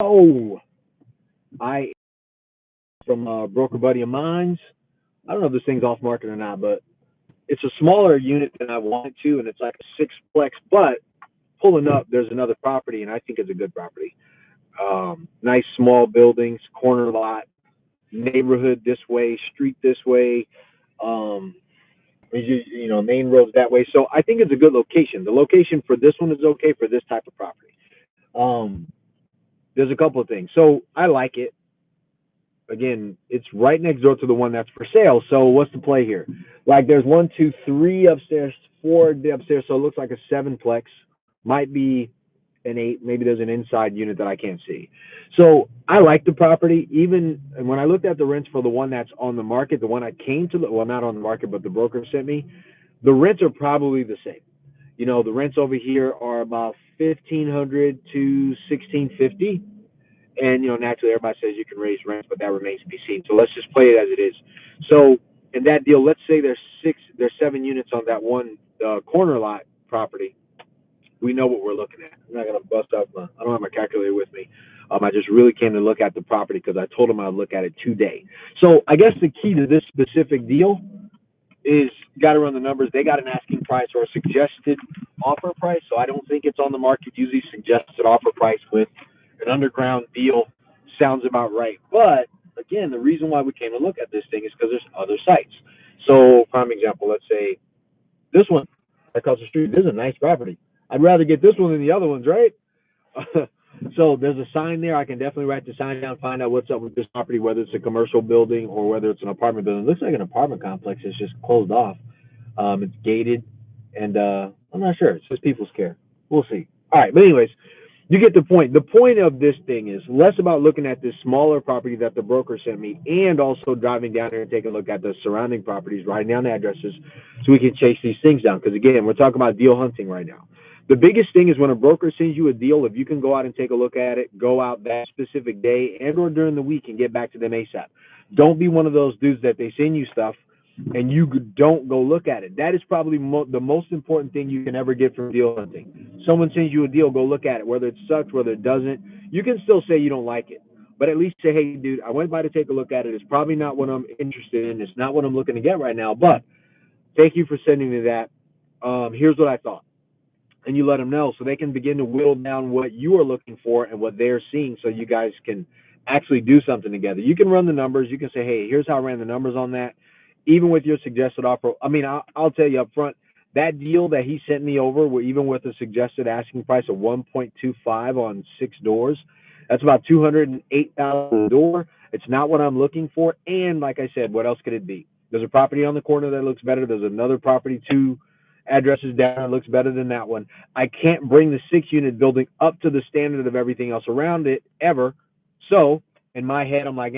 Oh, I from a broker buddy of mine's. I don't know if this thing's off market or not, but it's a smaller unit than I wanted to, and it's like a sixplex. But pulling up, there's another property, and I think it's a good property. Nice small buildings, corner lot, neighborhood this way, street this way. Um, main roads that way. So I think it's a good location. The location for this one is okay for this type of property. Um, there's a couple of things. So I like it. Again, it's right next door to the one that's for sale. So what's the play here? Like there's one, two, three upstairs, four upstairs. So it looks like a sevenplex. Might be an eight. Maybe there's an inside unit that I can't see. So I like the property. Even when I looked at the rents for the one that's on the market, the one I came to, well, not on the market, but the broker sent me, the rents are probably the same. The rents over here are about 1,500 to 1,650, and naturally everybody says you can raise rents, but that remains to be seen. So let's just play it as it is. So in that deal, let's say there's 7 units on that one corner lot property. We know what we're looking at. I'm not gonna bust out I don't have my calculator with me. I just really came to look at the property because I told him I'd look at it today. So I guess the key to this specific deal is got to run the numbers. They got an asking price or a suggested offer price. So I don't think it's on the market. Usually suggested offer price with an underground deal sounds about right. But again, the reason why we came to look at this thing is because there's other sites. So prime example, let's say this one across the street. This is a nice property. I'd rather get this one than the other ones, right? So there's a sign there. I can definitely write the sign down, find out what's up with this property, whether it's a commercial building or whether it's an apartment building. It looks like an apartment complex. It's just closed off. It's gated, and I'm not sure. It's just people's care. We'll see. All right, but anyways, you get the point. The point of this thing is less about looking at this smaller property that the broker sent me and also driving down there and taking a look at the surrounding properties, writing down the addresses so we can chase these things down. Because again, we're talking about deal hunting right now. The biggest thing is when a broker sends you a deal, if you can go out and take a look at it, go out that specific day and or during the week and get back to them ASAP. Don't be one of those dudes that they send you stuff and you don't go look at it. That is probably the most important thing you can ever get from deal hunting. Someone sends you a deal, go look at it. Whether it sucks, whether it doesn't, you can still say you don't like it. But at least say, hey, dude, I went by to take a look at it. It's probably not what I'm interested in. It's not what I'm looking to get right now. But thank you for sending me that. Here's what I thought. And you let them know so they can begin to whittle down what you are looking for and what they're seeing so you guys can actually do something together. You can run the numbers. You can say, hey, here's how I ran the numbers on that. Even with your suggested offer, I mean, I'll tell you up front, that deal that he sent me over, even with a suggested asking price of 1.25 on 6 doors, that's about 208,000 a door. It's not what I'm looking for. And like I said, what else could it be? There's a property on the corner that looks better. There's another property, 2 addresses down, that looks better than that one. I can't bring the 6 unit building up to the standard of everything else around it ever. So in my head, I'm like,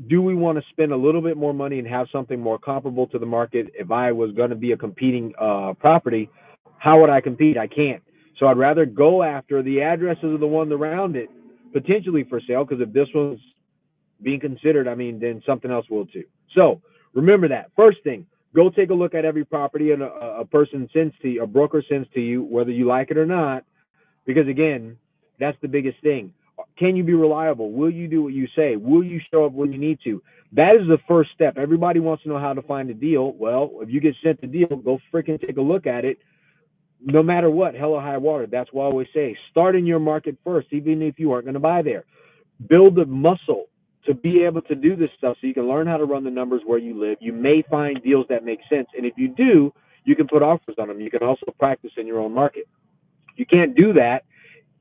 do we want to spend a little bit more money and have something more comparable to the market? If I was going to be a competing property, how would I compete? I can't. So I'd rather go after the addresses of the ones around it, potentially for sale, because if this one's being considered, I mean, then something else will too. So remember that. First thing, go take a look at every property and a person sends to you, a broker sends to you, whether you like it or not, because again, that's the biggest thing. Can you be reliable? Will you do what you say? Will you show up when you need to? That is the first step. Everybody wants to know how to find a deal. Well, if you get sent the deal, go freaking take a look at it. No matter what, hell or high water. That's why I always say, start in your market first, even if you aren't going to buy there. Build the muscle to be able to do this stuff so you can learn how to run the numbers where you live. You may find deals that make sense. And if you do, you can put offers on them. You can also practice in your own market. You can't do that.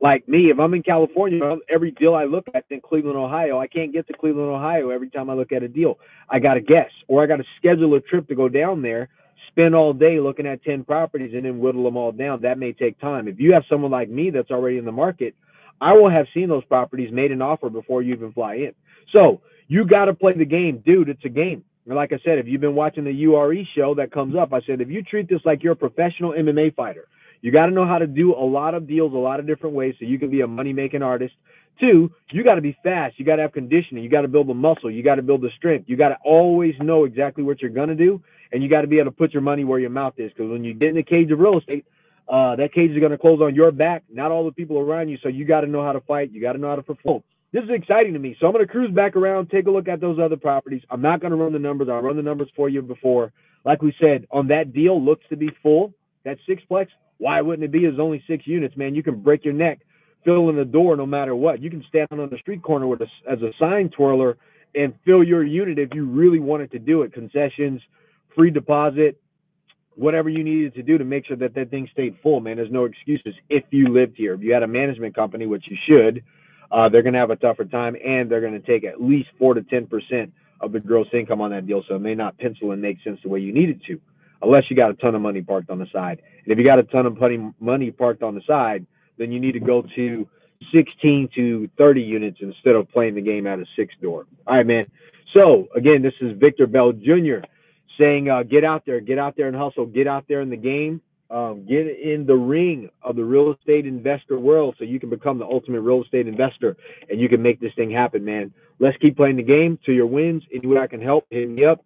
Like me, if I'm in California, every deal I look at in Cleveland, Ohio, I can't get to Cleveland, Ohio every time I look at a deal. I got to guess, or I got to schedule a trip to go down there, spend all day looking at 10 properties and then whittle them all down. That may take time. If you have someone like me that's already in the market, I will have seen those properties, made an offer before you even fly in. So you got to play the game, dude. It's a game. And like I said, if you've been watching the URE show that comes up, I said, if you treat this like you're a professional MMA fighter, you got to know how to do a lot of deals a lot of different ways so you can be a money-making artist. 2, you got to be fast. You got to have conditioning. You got to build the muscle. You got to build the strength. You got to always know exactly what you're going to do, and you got to be able to put your money where your mouth is, because when you get in the cage of real estate, That cage is going to close on your back, not all the people around you. So you got to know how to fight. You got to know how to perform. This is exciting to me. So I'm going to cruise back around, take a look at those other properties. I'm not going to run the numbers. I'll run the numbers for you before. Like we said, on that deal, looks to be full. That sixplex, why wouldn't it be? It's only 6 units, man. You can break your neck filling the door no matter what. You can stand on the street corner with as a sign twirler and fill your unit if you really wanted to do it. Concessions, free deposit, whatever you needed to do to make sure that that thing stayed full, man. There's no excuses if you lived here. If you had a management company, which you should, they're going to have a tougher time, and they're going to take at least 4 to 10% of the gross income on that deal. So it may not pencil and make sense the way you need it to, unless you got a ton of money parked on the side. And if you got a ton of money parked on the side, then you need to go to 16 to 30 units instead of playing the game at a 6-door. All right, man. So again, this is Victor Bell Jr. saying, get out there and hustle, get out there in the game, get in the ring of the real estate investor world so you can become the ultimate real estate investor and you can make this thing happen, man. Let's keep playing the game to your wins. Any way I can help, hit me up.